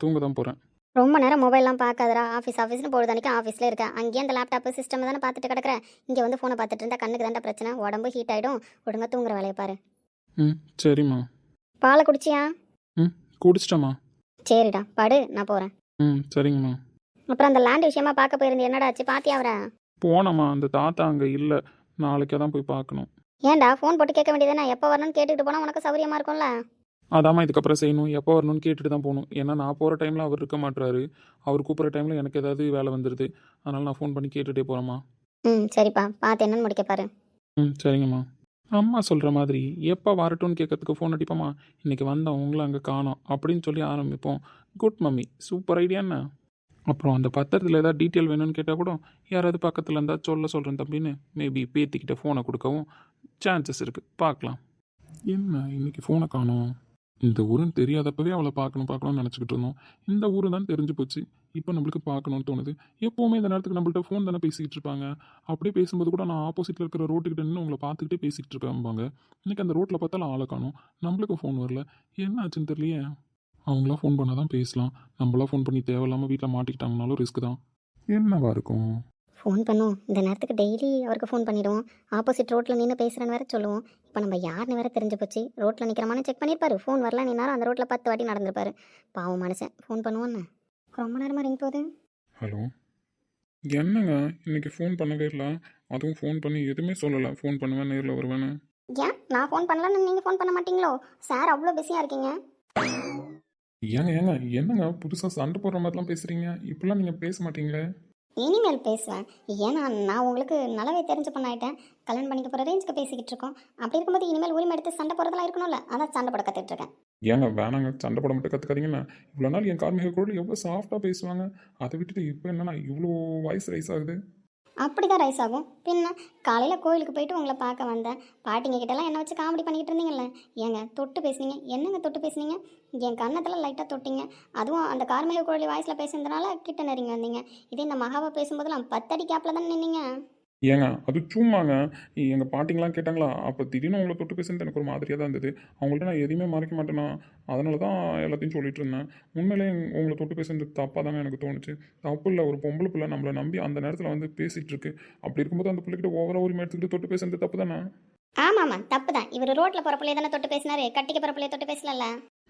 தூங்க தான் போகிறேன். ரொம்ப நேரம் மொபைல்லாம் பார்க்காதடா. ஆஃபீஸ்னு பொழுதானிக்கு ஆஃபீஸில் இருக்கேன். அங்கேயே அந்த லேப்டாப்பு சிஸ்டம் தானே பார்த்துட்டு கிடக்கிறேன். இங்கே வந்து ஃபோனை பார்த்துட்டு இருந்தால் கண்ணுக்கு தாண்டா பிரச்சனை, உடம்பு ஹீட் ஆகிடும். ஒழுங்கா தூங்குற வேலையை பாரு. சரிம்மா. பாலை குடிச்சியா? குடிச்சிட்டம்மா. சரிடா, படு, நான் போகிறேன். சரிங்கம்மா. அப்புறம் அந்த லேண்ட் விஷயமா பார்க்க போயிருந்து என்னடா ஆச்சு? பாத்தியா அவரை? போனம்மா, அந்த தாத்தா அங்கே இல்லை, நாளைக்கே தான் போய் பார்க்கணும். ஏன்டா ஃபோன் போட்டு கேட்க வேண்டியதானே? எப்போ வரணும்னு கேட்டுக்கிட்டு போனால் உனக்கு சௌரியமாக இருக்கும்ல. அதாம்மா இதுக்கப்புறம் செய்யணும். எப்போ வரணும்னு கேட்டுட்டு தான் போகணும். ஏன்னா நான் போகிற டைமில் அவர் இருக்க மாட்டுறாரு, அவர் கூப்பிட்ற டைமில் எனக்கு ஏதாவது வேலை வந்துடுது. அதனால் நான் ஃபோன் பண்ணி கேட்டுகிட்டே போகிறேம்மா. சரிப்பா, பார்த்து என்னன்னு முடிக்க பாரு. சரிங்கம்மா. அம்மா சொல்கிற மாதிரி எப்போ வரட்டும்னு கேட்கறதுக்கு ஃபோன் அடிப்போம்மா. இன்றைக்கி வந்தோம், உங்களை அங்கே காணோம் அப்படின்னு சொல்லி ஆரம்பிப்போம். Good mummy, super idea. என்ன அப்புறம் அந்த பத்திரத்தில் ஏதாவது டீட்டெயில் வேணும்னு கேட்டால் கூட யாராவது பக்கத்தில் இருந்தால் சொல்கிறேன் தம்பின்னு மேபி பேத்திக்கிட்ட ஃபோனை கொடுக்கவும் சான்சஸ் இருக்குது. பார்க்கலாம். என்ன இன்றைக்கி ஃபோனை காணோம்? இந்த ஊருன்னு தெரியாதப்பவே அவளை பார்க்கணும்னு நினச்சிக்கிட்டு இருந்தோம். இந்த ஊரு தான் தெரிஞ்சு போச்சு, இப்போ நம்மளுக்கு பார்க்கணும்னு தோணுது. எப்போவுமே இந்த நேரத்துக்கு நம்மள்ட்ட ஃபோன் தானே பேசிக்கிட்டு இருப்பாங்க. அப்படியே பேசும்போது கூட நான் ஆப்போசிட்டில் இருக்கிற ரோட்டுக்கிட்ட நின்று உங்களை பார்த்துக்கிட்டே பேசிக்கிட்டு இருக்காம்பாங்க. இன்றைக்கி அந்த ரோட்டில் பார்த்தாலும் ஆளை காணும், நம்மளுக்கு ஃபோன் வரல. என்ன ஆச்சுன்னு தெரியலையே. அவங்களாம் ஃபோன் பண்ணால் தான் பேசலாம், நம்மளாம் ஃபோன் பண்ணி தேவையில்லாமல் வீட்டில் மாட்டிக்கிட்டாங்கனாலும் ரிஸ்க் தான். என்னவா இருக்கும்? ஃபோன் பண்ணுவோம், இந்த நேரத்துக்கு டெய்லி அவருக்கு ஃபோன் பண்ணிவிடுவோம். ஆப்போசிட் ரோட்டில் நின்று பேசுகிறேன்னு வேறு சொல்லுவோம். இப்போ நம்ம யாருன்னு வேறு தெரிஞ்சு போச்சு. ரோட்டில் நிற்கிறமான செக் பண்ணியிருப்பாரு, ஃபோன் வரல நின்னாலும் அந்த ரோட்டில் 10 வாட்டி நடந்திருப்பாரு. பாவம் மனுஷன். ஃபோன் பண்ணுவோன்னு ரொம்ப நேரமாக ரிங் போகுது. ஹலோ, என்னங்க இன்னைக்கு ஃபோன் பண்ணவே இல்லை? அதுவும் ஃபோன் பண்ணி எதுவுமே சொல்லலை, ஃபோன் பண்ணுவேன் நேரில் வருவேன்னு. ஏன் நான் ஃபோன் பண்ணலன்னு நீங்கள் ஃபோன் பண்ண மாட்டீங்களோ? சார் அவ்வளோ பிஸியாக இருக்கீங்க. என்னங்க புதுசாக சண்டை போடுற மாதிரிலாம் பேசுகிறீங்க? இப்படிலாம் நீங்கள் பேச மாட்டீங்களே. இனிமேல் பேசுவேன். ஏன்னா நான் உங்களுக்கு நல்லாவே தெரிஞ்ச பொண்ணாயிட்டேன். கல்யாணம் பண்ணிக்க போகிற ரேஞ்சுக்கு பேசிக்கிட்டு இருக்கோம். அப்படி இருக்கும்போது இனிமேல் உரிமை எடுத்து சண்டை போடுறதெல்லாம் இருக்கணும்ல. அதான் சண்டை போட கற்றுட்டு இருக்கேன். வேணாங்க, சண்டை போட மட்டும் கற்றுக்காதீங்கண்ணா. இவ்வளோ நாள் என் கார்மிக கூட எவ்வளோ சாஃப்டாக பேசுவாங்க, அதை விட்டுட்டு இப்போ என்னன்னா இவ்வளோ வாய்ஸ் ரைஸ் ஆகுது. அப்படி தான் ரைஸ் ஆகும். பின்ன காலையில் கோயிலுக்கு போயிட்டு உங்களை பார்க்க வந்தேன். பாட்டிங்க கிட்டலாம் என்ன வச்சு காமெடி பண்ணிக்கிட்டு இருந்தீங்கல்ல, ஏங்க தொட்டு பேசுனீங்க, என்னங்க தொட்டு பேசுனீங்க, என் கன்னத்தில் லைட்டாக தொட்டிங்க. அதுவும் அந்த கார்மேக கோழி வாய்ஸில் பேசுனதுனால கிட்ட நெருங்கி வந்தீங்க. இதே இந்த மகாவை பேசும்போதெல்லாம் 10 அடி கேப்பில் தானே நின்னீங்க. ஏங்க அது சும்மாங்க. எங்கள் பாட்டிங்களாம் கேட்டாங்களா, அப்போ திடீர்னு உங்களை தொட்டு பேசுறது எனக்கு ஒரு மாதிரியாக தான் இருந்தது. அவங்கள்ட்ட நான் எதையுமே மறைக்க மாட்டேனா, அதனால தான் எல்லாத்தையும் சொல்லிட்டு இருந்தேன். உண்மையிலே உங்களை தொட்டு பேசுறது தப்பாக தாங்க எனக்கு தோணுச்சு. தப்பு இல்லை, ஒரு பொம்பளை பிள்ளை நம்மளை நம்பி அந்த நேரத்தில் வந்து பேசிகிட்டு இருக்கு. அப்படி இருக்கும்போது அந்த பிள்ளைகிட்ட ஓவராக உரிமை எடுத்துக்கிட்டு தொட்டு பேசுறது தப்பு தானே? ஆமாம்மா தப்பு தான். இவர் ரோட்டில் போகிற பிள்ளைய தானே தொட்டு பேசினாரு, கட்டிக்க போகிற பிள்ளைய தொட்டு பேசலல்ல.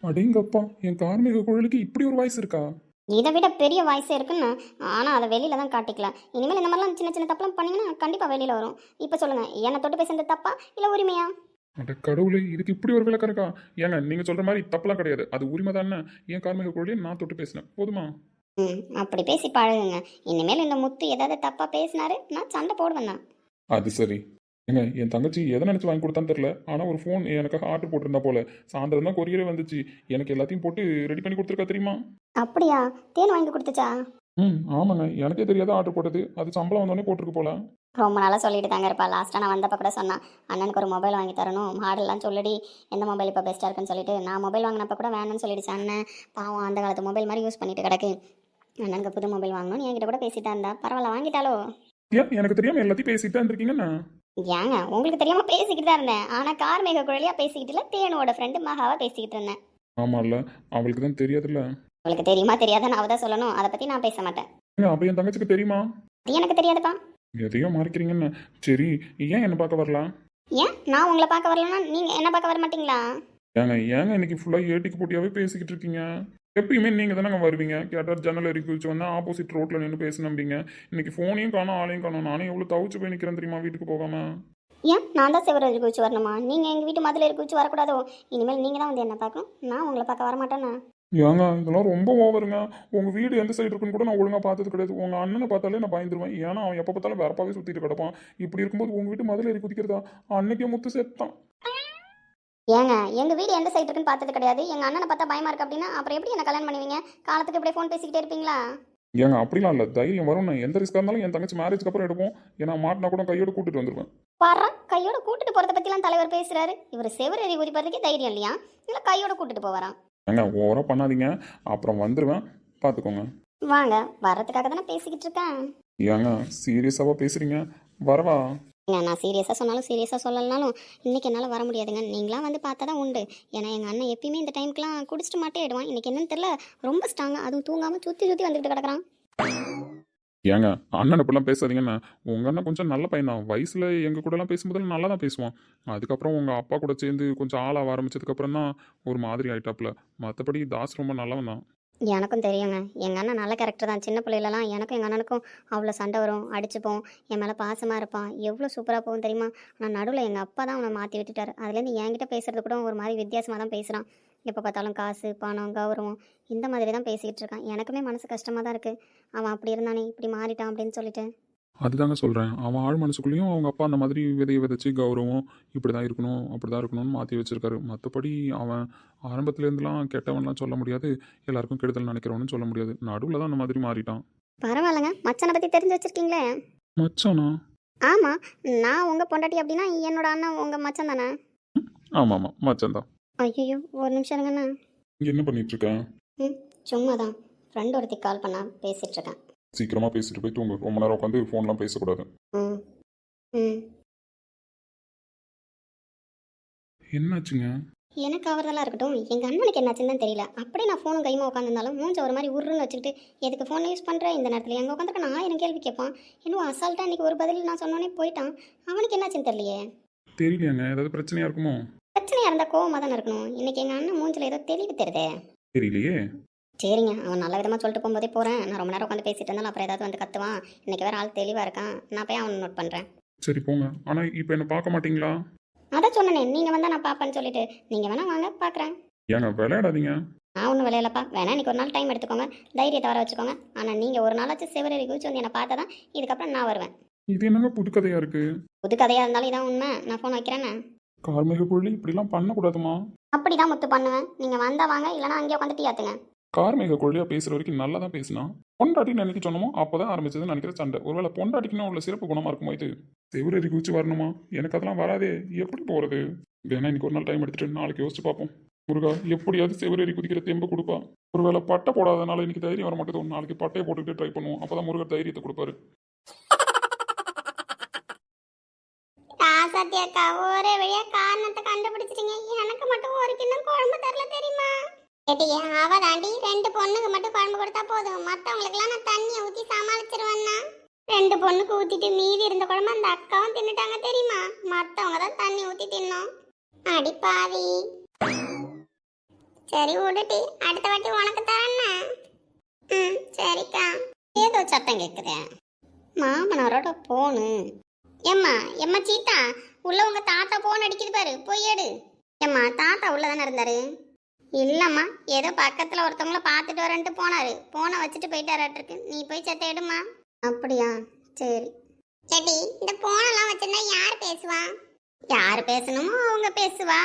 அடேங்கப்பா, என் கார்மேக குழலுக்கு இப்படி ஒரு வாய்ஸ் இருக்கா? இதை விட பெரிய வாய்ஸே இருக்குன்னு, ஆனால் அதை வெளியில தான் காட்டிக்கலாம். இனிமேல் இந்த மாதிரிலாம் சின்ன சின்ன தப்புலாம் பண்ணிங்கன்னா கண்டிப்பாக வெளியில் வரும். இப்போ சொல்லுங்கள், என்னை தொட்டு பேசுறது தப்பா இல்லை உரிமையா? அட கடவுளே, இதுக்கு இப்படி ஒரு விளக்கம் இருக்கா? ஏங்க நீங்கள் சொல்கிற மாதிரி தப்பெல்லாம் கிடையாது, அது உரிமை தானே. என் கார்மேக குழலையே நான் தொட்டு பேசினேன், போதுமா? அப்படி பேசி பழகுங்க. இனிமேல் இந்த முத்து ஏதாவது தப்பாக பேசினாரு நான் சண்டை போடுவேன் தான். அது சரி. ஏங்க என் தங்கச்சி எதை நினச்சி வாங்கி கொடுத்தான்னு தெரில, ஆனால் ஒரு ஃபோன் எனக்காக ஆர்டர் போட்டிருந்தா போல. சாயந்தரம் தான் கொரியரே வந்துச்சு. எனக்கு எல்லாத்தையும் போட்டு ரெடி பண்ணி கொடுத்துருக்கா தெரியுமா? அப்படியா? தேன் வாங்கி கொடுத்துச்சா? ஆமாங்க, எனக்கே தெரியாத ஆர்டர் போட்டது. அது சம்பளம் வந்தோடனே போட்டிருக்கு போல. ரொம்ப நாளாக சொல்லிட்டு தாங்க இருப்பா. லாஸ்ட்டாக நான் வந்தப்போ கூட சொன்னான், அண்ணனுக்கு ஒரு மொபைல் வாங்கி தரணும், மாடல்லாம் சொல்லிடி, எந்த மொபைல் இப்போ பெஸ்ட்டாக இருக்குன்னு சொல்லிட்டு. நான் மொபைல் வாங்கினப்போ கூட வேணும்னு சொல்லிடுச்சு. அண்ணன் பாவம் அந்த காலத்து மொபைல் மாதிரி யூஸ் பண்ணிட்டு கிடக்கு, அண்ணனுக்கு புது மொபைல் வாங்கணும்னு என்கிட்ட கூட பேசிட்டா இருந்தா. பரவாயில்ல, வாங்கிட்டாலோ? ஏன் எனக்கு தெரியாமல் எல்லாத்தையும் பேசிட்டு தான் இருக்கீங்கண்ணா? ஏங்க உங்களுக்கு தெரியாமல் பேசிக்கிட்டு தான் இருந்தேன். ஆனால் கார்மேக குழலியாக பேசிக்கிட்டு இல்லை, தேனோட ஃப்ரெண்டு மகாவாக பேசிக்கிட்டு இருந்தேன். ஆமாம்ல, அவளுக்கு தான் தெரியாதுல்ல. உங்களுக்கு தெரியுமா தெரியாதான்னு அவ தான் சொல்லணும். அதை பற்றி நான் பேச மாட்டேன். அப்போ என் தங்கச்சிக்கு தெரியுமா? அது எனக்கு தெரியாதுப்பா. எதையோ மறைக்கிறீங்கன்னு. சரி, ஏன் என்னை பார்க்க வரலாம்? ஏன் நான் உங்களை பார்க்க வரலன்னா நீங்கள் என்ன பார்க்க வர மாட்டீங்களா? ஏங்க இன்னைக்கு ஃபுல்லாக ஏட்டிக்கு போட்டியாகவே பேசிக்கிட்டு இருக்கீங்க. எப்பயுமே நீங்கள் தானே வருவீங்க. கேட்டால் ஜன்னல் இறக்கி வச்சு வந்தால் ஆப்போசிட் ரோட்டில் நின்று பேச நம்பிங்க. இன்னைக்கு ஃபோனையும் காணும், ஆளையும் காணும். நானே எவ்வளோ தவிச்சு போய் நிற்கிறேன் தெரியுமா வீட்டுக்கு போகாம. ஏன் நான் தான் செவரை இருக்கு வச்சு வரணுமா? நீங்கள் எங்கள் வீட்டு மதில் இருக்கு வச்சு வரக்கூடாதோ? இனிமேல் நீங்கள் தான் வந்து என்ன பார்க்கணும், நான் உங்களை பார்க்க வர மாட்டேன்னா? ஏங்க இதெல்லாம் ரொம்ப ஓவருங்க. உங்கள் வீடு எந்த சைடு இருக்குன்னு கூட நான் ஒழுங்காக பார்த்தது கிடையாது. உங்கள் அண்ணனை பார்த்தாலே நான் பயந்துருவேன். ஏன்னா அவன் எப்போ பார்த்தாலும் வேறப்பாவே சுற்றிட்டு கிடப்பான். இப்படி இருக்கும்போது உங்கள் வீட்டு மதில் ஏறி குதிக்கிறதா? அன்னைக்கே முத்து சேர்த்தான். ஏங்க எங்கள் வீடு எந்த சைடு இருக்குன்னு பார்த்தது கிடையாது. எங்கள் அண்ணனை பார்த்தா பயமா இருக்கு அப்படின்னா அப்புறம் எப்படி என்ன கல்யாணம் பண்ணுவீங்க? காலத்துக்கு இப்படியே ஃபோன் பேசிக்கிட்டே இருப்பீங்களா? ஏங்க அப்படிலாம் இல்லை, தைரியம் வரும். நான் எந்த ரிஸ்க்காக இருந்தாலும் என் தங்கச்சி மேரேஜ்க்கு அப்புறம் எடுப்போம். ஏன்னா மாட்டினா கூட கையோட கூட்டிட்டு வந்துடுவேன். பாரு, கையோட கூட்டிட்டு போகிறத பற்றிலாம் தலைவர் பேசுறாரு. இவர் செவரு எறி குதிப்பதுக்கே தைரியம் இல்லையா? இல்லை கையோட கூட்டிட்டு போவாராம். ஏங்க ஓவராக பண்ணாதீங்க, அப்புறம் வந்துடுவேன், பார்த்துக்கோங்க. வாங்க, வர்றதுக்காக தானே பேசிக்கிட்டு இருக்கேன். ஏங்க சீரியஸாவா பேசுறீங்க? வரவா? நான் சீரியஸாக சொன்னாலும் சீரியஸாக சொல்லலனாலும் இன்றைக்கி என்னால் வர முடியாதுங்க. நீங்களாம் வந்து பார்த்தா தான் உண்டு. ஏன்னா எங்கள் அண்ணன் எப்பயுமே இந்த டைமுக்குலாம் குடிச்சிட்டு மாட்டே ஆயிடுவான். இன்றைக்கி என்னன்னு தெரியல, ரொம்ப ஸ்ட்ராங்காக அதுவும் தூங்காமல் சுற்றி சுற்றி வந்துக்கிட்டு கிடக்குறான். ஏங்க அண்ணன் இப்படிலாம் பேசாதீங்கண்ணா. உங்கள் அண்ணன் கொஞ்சம் நல்ல பையன் தான். வயசில் எங்கள் கூடலாம் பேசும்போதெல்லாம் நல்லா தான் பேசுவான். அதுக்கப்புறம் உங்கள் அப்பா கூட சேர்ந்து கொஞ்சம் ஆளாக ஆரம்பிச்சதுக்கப்புறம் தான் ஒரு மாதிரி ஆயிட்டாப்புல. மற்றபடி தாஸ் ரொம்ப நல்லவன் தான். எனக்கும் தெரியுங்க, எங்கள் அண்ணன் நல்ல கேரக்டர் தான். சின்ன பிள்ளைகளெல்லாம் எனக்கும் எங்கள் அண்ணனுக்கும் அவ்வளோ சண்டை வரும், அடிச்சுப்போம். என் மேலே பாசமாக இருப்பான், எவ்வளோ சூப்பராக போகும் தெரியுமா? ஆனால் நடுவில் எங்கள் அப்பா தான் அவனை மாற்றி விட்டுட்டார். அதுலேருந்து என்கிட்ட பேசுறது கூட ஒரு மாதிரி வித்தியாசமாக தான் பேசுகிறான். எப்போ பார்த்தாலும் காசு பணம் கௌரவம் இந்த மாதிரி தான் பேசிக்கிட்டு இருக்கான். எனக்குமே மனசு கஷ்டமாக தான் இருக்குது. அவன் அப்படி இருந்தானே இப்படி மாறிட்டான் அப்படின்னு சொல்லிட்டு. அதுதாங்க சொல்கிறேன், அவன் ஆழ் மனசுக்குள்ளேயும் அவங்க அப்பா அந்த மாதிரி விதையை விதைச்சி கௌரவம் இப்படி தான் இருக்கணும் அப்படி தான் இருக்கணும்னு மாற்றி வச்சிருக்காரு. மற்றபடி அவன் ஆரம்பத்துலேருந்துலாம் கெட்டவன்லாம் சொல்ல முடியாது, எல்லாருக்கும் கெடுதல் நினைக்கிறவனு சொல்ல முடியாது. நடுவில் தான் அந்த மாதிரி மாறிட்டான். பரவாயில்லைங்க, மச்சனை பற்றி தெரிஞ்சு வச்சுருக்கீங்களே. மச்சானா? ஆமாம், நான் உங்கள் பொண்டாட்டி அப்படின்னா என்னோட அண்ணன் உங்கள் மச்சன் தானே? ஆமாம் ஆமாம், மச்சான் தான். ஐயோ, ஒரு நிமிஷம் இருங்கண்ணா. இங்கே என்ன பண்ணிகிட்ருக்கேன்? சும்மா தான் ஃப்ரெண்ட் ஒருத்தி கால் பண்ணா பேசிகிட்ருக்கேன். சீக்கிரமாக பேசிட்டு போய் தூங்கு. ரொம்ப நேரம் உட்காந்து ஃபோன்லாம் பேசக்கூடாது. ம் ம் என்னாச்சுங்க? எனக்கு அவரெல்லாம் இருக்கட்டும், எங்கள் அண்ணனுக்கு என்னாச்சுன்னு தான் தெரியல. அப்படியே நான் ஃபோனும் கைமா உட்காந்துருந்தாலும் மூஞ்ச ஒரு மாதிரி உருன்னு வச்சுக்கிட்டு எதுக்கு ஃபோன் யூஸ் பண்ணுறேன் இந்த நேரத்தில் எங்கே உட்காந்துருக்க நான் 1000 கேள்வி கேட்பான். இன்னும் அசால்ட்டாக இன்றைக்கி ஒரு பதில் நான் சொன்னோன்னே போயிட்டான். அவனுக்கு என்னாச்சுன்னு தெரியலையே. தெரியலையாங்க, ஏதாவது பிரச்சனையாக இருக்குமோ? பிரச்சனையாக இருந்தால் கோவமாக தானே இருக்கணும். இன்றைக்கி எங்கள் அண்ணன் மூஞ்சில் ஏதோ தெளிவு தெரியுதே. தெரியலையே. சரிங்க, அவன் நல்ல விதமாக சொல்லிட்டு போகும்போதே போகிறேன். நான் ரொம்ப நேரம் உட்காந்து பேசிட்டு இருந்தாலும் அப்புறம் ஏதாவது வந்து கத்துவான். இன்றைக்கி வேறு ஆள் தெளிவாக இருக்கான், நான் போய் அவனை நோட் பண்ணுறேன். சரி போங்க. ஆனால் இப்போ என்ன பார்க்க மாட்டீங்களா? அதான் சொன்னேனே, நீங்கள் வந்தால் நான் பார்ப்பேன்னு சொல்லிட்டு. நீங்கள் வேணா வாங்க, பார்க்குறேன். ஏங்க விளையாடாதீங்க. நான் ஒன்றும் விளையாடலப்பா. வேணா இன்றைக்கி ஒரு நாள் டைம் எடுத்துக்கோங்க, தைரியத்தை வர வச்சுக்கோங்க. ஆனால் நீங்கள் ஒரு நாளாச்சும் செவரேறி குதிச்சு வந்து என்னை பார்த்தா தான் இதுக்கப்புறம் நான் வருவேன். இது என்னங்க புது கதையாக இருக்குது? புது கதையாக இருந்தாலும் இதான் உண்மை. நான் ஃபோன் வைக்கிறேன்னு. கார்மேக புள்ளி இப்படிலாம் பண்ணக்கூடாதுமா. அப்படி தான் முத்து பண்ணுவேன். நீங்கள் வந்தால் வாங்க, இல்லைனா அங்கேயே உட்காந்து டீ ஆற்றுங்க. கார்மேக கொள்ளையா பேசுற வரைக்கும் நல்லா தான் பேசினான். பொண்டாட்டின்னு நினைக்க சொன்னமோ அப்போதான் ஆரம்பிச்சதுன்னு நினைக்கிற சண்டை. ஒருவேளை பொண்டாட்டிக்குன்னு உள்ள சிறப்பு குணமா இருக்குமோ இது? செவ்வரேறி குதிச்சு வரணுமா? எனக்கு அதெல்லாம் வராதே, எப்படி போறது? வேணா இன்னைக்கு ஒரு நாள் டைம் எடுத்துட்டு நாளைக்கு யோசிச்சு பார்ப்போம். முருகா எப்படியாவது செவ்வரேறி குதிக்கிற தெம்பு கொடுப்பா. ஒருவேளை பட்டை போடாதனால இன்னைக்கு தைரியம் வர மாட்டேது. நாளைக்கு பட்டையை போட்டுக்கிட்டு ட்ரை பண்ணுவோம். அப்பதான் முருகர் தைரியத்தை கொடுப்பாரு. ராசாத்தி அக்கா ஒரே வழியா காரணத்தை கண்டுபிடிச்சிட்டீங்க. எனக்கு மட்டும் ஒரு கிண்ணம் குழம்பு தரல தெரியுமா? கேட்டியா, அவ தாண்டி 2 பொண்ணுக்கு மட்டும் குழம்பு கொடுத்தா போதும், மத்தவங்களுக்குலாம் நான் தண்ணியை ஊத்தி சமாளிச்சிருவேன்னா. 2 பொண்ணுக்கு ஊத்திட்டு மீதி இருந்த குழம்பு அந்த அக்காவும் தின்னுட்டாங்க தெரியுமா? மத்தவங்க தான் தண்ணி ஊத்தி தின்னோம். அடி பாவி. சரி விடுட்டி, அடுத்த வாட்டி உனக்கு தரேன்னா. சரிக்கா. ஏதோ சத்தம் கேக்குதே. மாமனாரோட போனு. ஏம்மா எம்மா சீத்தா, உள்ள உங்க தாத்தா போன் அடிக்குது பாரு, போய் எடு. ஏம்மா தாத்தா உள்ளதானே இருந்தாரு? இல்லம்மா, ஏதோ பக்கத்துல ஒருத்தவங்கள பார்த்துட்டு வரேன்ட்டு போனாரு. போனை வச்சுட்டு போயிட்டாராட்டிருக்கு. நீ போய் சத்த எடுமா. அப்படியா, சரி. சரி, இந்த போனெல்லாம் வச்சிருந்தா யார் பேசுவா? யார் பேசணுமோ அவங்க பேசுவா.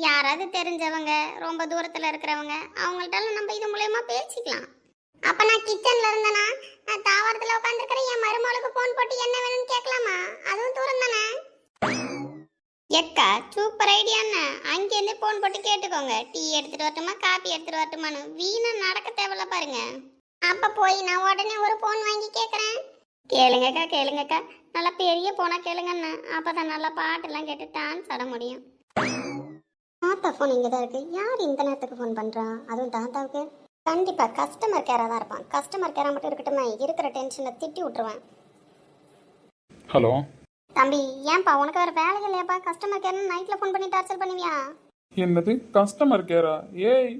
யாராவது தெரிஞ்சவங்க, ரொம்ப தூரத்துல இருக்கிறவங்க, அவங்கள்ட்ட நம்ம இது மூலயமா பேசிக்கலாம். அப்ப நான் கிச்சன்ல இருந்தேனா, நான் தாவரத்துல உட்காந்துருக்கிறேன், என் மருமகளுக்கு போன் போட்டு என்ன வேணும்னு கேட்கலாமா? அதுவும் தூரம் தானே. எக்கா சூப்பர் ஐடியாண்ணா. அங்கேருந்து போன் போட்டு கேட்டுக்கோங்க. டீ எடுத்துட்டு வரட்டுமா, காப்பி எடுத்துட்டு வரட்டுமான்னு. வீணா நடக்க தேவையில்ல பாருங்க. அப்ப போய் நான் உடனே ஒரு போன் வாங்கி கேட்கறேன். கேளுங்கக்கா கேளுங்கக்கா, நல்லா பெரிய போனா கேளுங்கண்ணா. அப்பதான் நல்லா பாட்டெல்லாம் கேட்டு டான்ஸ் ஆட முடியும். தாத்தா போன் இங்கே தான் இருக்கு. யார் இந்த நேரத்துக்கு ஃபோன் பண்றா? அதுவும் தாத்தாவுக்கு. கண்டிப்பா கஸ்டமர் கேரா தான் இருப்பான். கஸ்டமர் கேரா மட்டும் இருக்கட்டுமே, இருக்கிற டென்ஷனை திட்டி விட்டுருவேன். ஹலோ தம்பி, ஏன்பா உனக்கு வேற வேலை இல்லையாப்பா? கஸ்டமர் கேர்னு நைட்ல ஃபோன் பண்ணி டார்ச்சர் பண்ணுவியா? என்னது கஸ்டமர் கேரா? ஏய்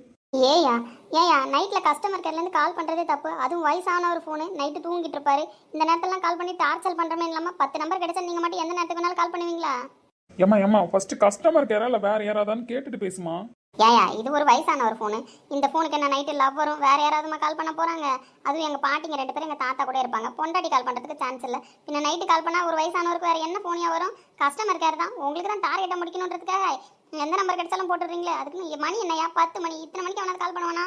ஏயா ஏயா, நைட்ல கஸ்டமர் கேர்ல இருந்து கால் பண்றதே தப்பு. அதுவும் வயசான ஒரு ஃபோனு, நைட்டு தூங்கிட்டு இருப்பாரு. இந்த நேரத்துலாம் கால் பண்ணி டார்ச்சர் பண்றமே இல்லாம 10 நம்பர் கிடைச்சா நீங்க மட்டும் எந்த நேரத்துக்கு வேணாலும் கால் பண்ணுவீங்களா? ஏம்மா ஃபர்ஸ்ட் கஸ்டமர் கேரா இல்லை வேற யாராதான்னு கேட்டுட்டு பேசுமா. ஏயா, இது ஒரு வயசான ஒரு ஃபோனு. இந்த ஃபோனுக்கு என்ன நைட்டு லவ் வரும்? வேற யாராவதுமா கால் பண்ண போறாங்க? அதுவும் எங்க பாட்டிங்க 2 பேரும் எங்க தாத்தா கூட இருப்பாங்க. பொண்டாட்டி கால் பண்றதுக்கு சான்ஸ் இல்லை. பின்ன நைட்டு கால் பண்ணா ஒரு வயசானவருக்கு வேற என்ன ஃபோனியா வரும்? கஸ்டமர் கேர் தான். உங்களுக்கு தான் டார்கெட்டை முடிக்கணுன்றதுக்காக எந்த நம்பர் கிடைச்சாலும் போட்டுறீங்களே. அதுக்கு மணி என்னையா 10 மணி, இத்தனை மணிக்கு அவனாவது கால் பண்ணுவானா?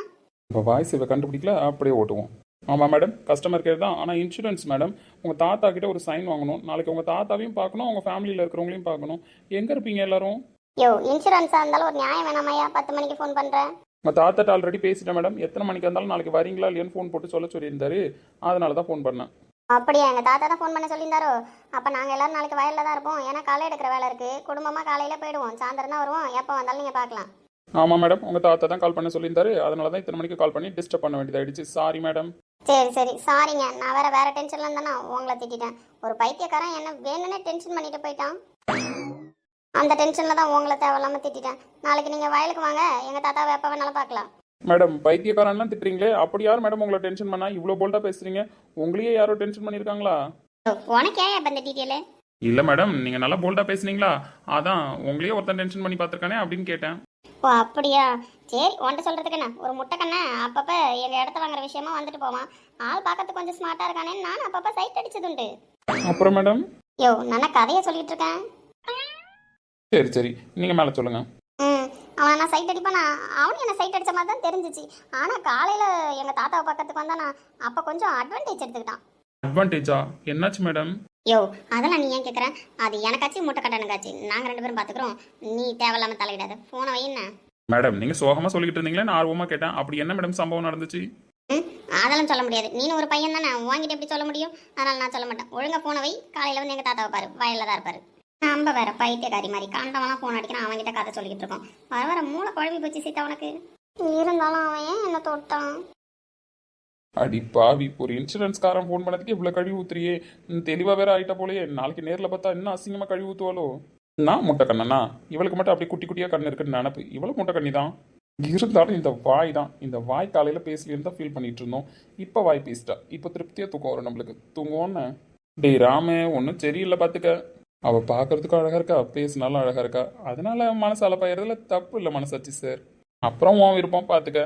இப்போ வாய்ஸ் இதை கண்டுபிடிக்கல, அப்படியே ஓட்டுவோம். ஆமாம் மேடம், கஸ்டமர் கேர் தான். ஆனால் இன்சூரன்ஸ் மேடம். உங்கள் தாத்தா கிட்ட ஒரு சைன் வாங்கணும். நாளைக்கு உங்கள் தாத்தாவையும் பார்க்கணும், உங்கள் ஃபேமிலியில் இருக்கிறவங்களையும் பார்க்கணும். எங்கே இருப்பீங்க எல்லாரும்? யோ, இன்சூரன்ஸாக இருந்தாலும் ஒரு நியாயம் வேணாமையா? 10 மணிக்கு ஃபோன் பண்ணுறேன். உங்கள் தாத்தாட்ட ஆல்ரெடி பேசிட்டேன் மேடம். எத்தனை மணிக்கு இருந்தாலும் நாளைக்கு வரீங்களா இல்லையான்னு ஃபோன் போட்டு சொல்லியிருந்தாரு. அதனால தான் ஃபோன் பண்ணேன். அப்படியா? எங்கள் தாத்தா தான் ஃபோன் பண்ண சொல்லியிருந்தாரோ? அப்போ நாங்கள் எல்லாரும் நாளைக்கு வயலில் தான் இருப்போம். ஏன்னா காலை எடுக்கிற வேலை இருக்குது. குடும்பமாக காலையில் போயிடுவோம். சாயந்தரம் தான் வருவோம். எப்போ வந்தாலும் நீங்கள் பார்க்கலாம். ஆமாம் மேடம், உங்கள் தாத்தா தான் கால் பண்ண சொல்லியிருந்தாரு. அதனால தான் இத்தனை மணிக்கு கால் பண்ணி டிஸ்டர்ப் பண்ண வேண்டியதாகிடுச்சு. Sorry madam. சரி சாரிங்க. நான் வேற டென்ஷன்ல இருந்தேன்னா உங்களை திட்டிட்டேன். ஒரு பைத்தியக்காரன் என்ன வேணும்னே டென்ஷன் பண்ணிட்டு போயிட்டான். அந்த டென்ஷன்ல தான் உங்களை தேவையில்லாம திட்டிட்டேன். நாளைக்கு நீங்க வயலுக்கு வாங்க, எங்க தாத்தாவை எப்ப வேணாலும் பார்க்கலாம். மேடம் பைத்தியக்காரன்லாம் திட்டுறீங்களே, அப்படி யார் மேடம் உங்களை டென்ஷன் பண்ணா? இவ்வளோ போல்டா பேசுறீங்க. உங்களையே யாரோ டென்ஷன் பண்ணியிருக்காங்களா? உனக்கே அப்ப இந்த டீட்டெயிலு? இல்லை மேடம், நீங்கள் நல்லா போல்டா பேசுனீங்களா, அதான் உங்களையே ஒருத்தன் டென்ஷன் பண்ணி பார்த்துருக்கானே அப்படின்னு கேட்டேன். ஓ அப்படியா? சரி, உன்ட்ட சொல்றதுக்கு என்ன, ஒரு முட்டை கண்ணை அப்பப்ப எங்க இடத்த வாங்குற விஷயமா வந்துட்டு போவான். ஆள் பார்க்கறதுக்கு கொஞ்சம் ஸ்மார்ட்டா இருக்கானேன்னு நான் அப்பப்ப சைட் அடிச்சதுண்டு. அப்புறம் மேடம்? யோ, நான் கதையை சொல்லிட்டு இருக்கேன். சரி நீங்கள் மேலே சொல்லுங்க. அவன் நான் சைட் அடிப்பானா? அவனு என்ன சைட் அடிச்ச மாதிரி தான் தெரிஞ்சிச்சு. ஆனா காலையில எங்க தாத்தாவை பார்க்கறதுக்கு வந்தானா, அப்ப கொஞ்சம் அட்வான்டேஜ் எடுத்துக்கிட்டான். அட்வான்டேஜா? என்னாச்சு மேடம்? யோ, அதெல்லாம் நீ ஏன் கேட்குற? அது எனக்காச்சும் முட்டை கட்டணுங்காச்சு. நாங்கள் 2 பேரும் பார்த்துக்குறோம். நீ தேவையில்லாம தலையிடாத. ஃபோனை வையின்னு. மேடம் நீங்கள் சோகமாக சொல்லிக்கிட்டு இருந்தீங்களே, நான் ஆர்வமாக கேட்டேன். அப்படி என்ன மேடம் சம்பவம் நடந்துச்சு? அதெல்லாம் சொல்ல முடியாது. நீனும் ஒரு பையன் தானே, வாங்கிட்டு எப்படி சொல்ல முடியும்? அதனால நான் சொல்ல மாட்டேன். ஒழுங்கா ஃபோனை வை. காலையில் வந்து எங்கள் தாத்தாவை பாரு, வயலில் தான் இருப்பாரு. நம்ம வேற பைத்தியக்காரி மாதிரி கண்டவனா ஃபோன் அடிக்கிறான். அவன்கிட்ட கதை சொல்லிக்கிட்டு இருக்கோம். வர மூளை குழம்பி போச்சு சீத்தா உனக்கு. இருந்தாலும் அவன் ஏன் என்ன தொட்டான்? அடி பாவி, ஒரு இன்சூரன்ஸ்காரன் ஃபோன் பண்ணதுக்கு இவ்வளோ கழுவி ஊத்துறியே. தெளிவாக வேற ஆகிட்ட போலயே. நாளைக்கு நேரில் பார்த்தா இன்னும் அசிங்கமாக கழுவி ஊற்றுவாளோ. நான் முட்டை கண்ணனா? இவளுக்கு மட்டும் அப்படி குட்டி குட்டியாக கண்ணு இருக்குன்னு நினப்பு. இவளும் முட்டை கண்ணி தான். இருந்தாலும் இந்த வாய் தான். இந்த வாய் காலையில் பேசலேருந்து தான் ஃபீல் பண்ணிட்டு இருந்தோம். இப்போ வாய் பேசிட்டா. இப்போ திருப்தியாக தூக்கம் வரும் நம்மளுக்கு. தூங்குவோன்னு. டேய் ராமே, ஒன்றும் சரியில்லை பார்த்துக்க. அவள் பார்க்கறதுக்கும் அழகாக இருக்கா, பேசினாலும் அழகாக இருக்கா. அதனால மனசால பயிறதுல தப்பு இல்லை மனசாச்சு சார். அப்புறம் உன் விருப்பம் பார்த்துக்க.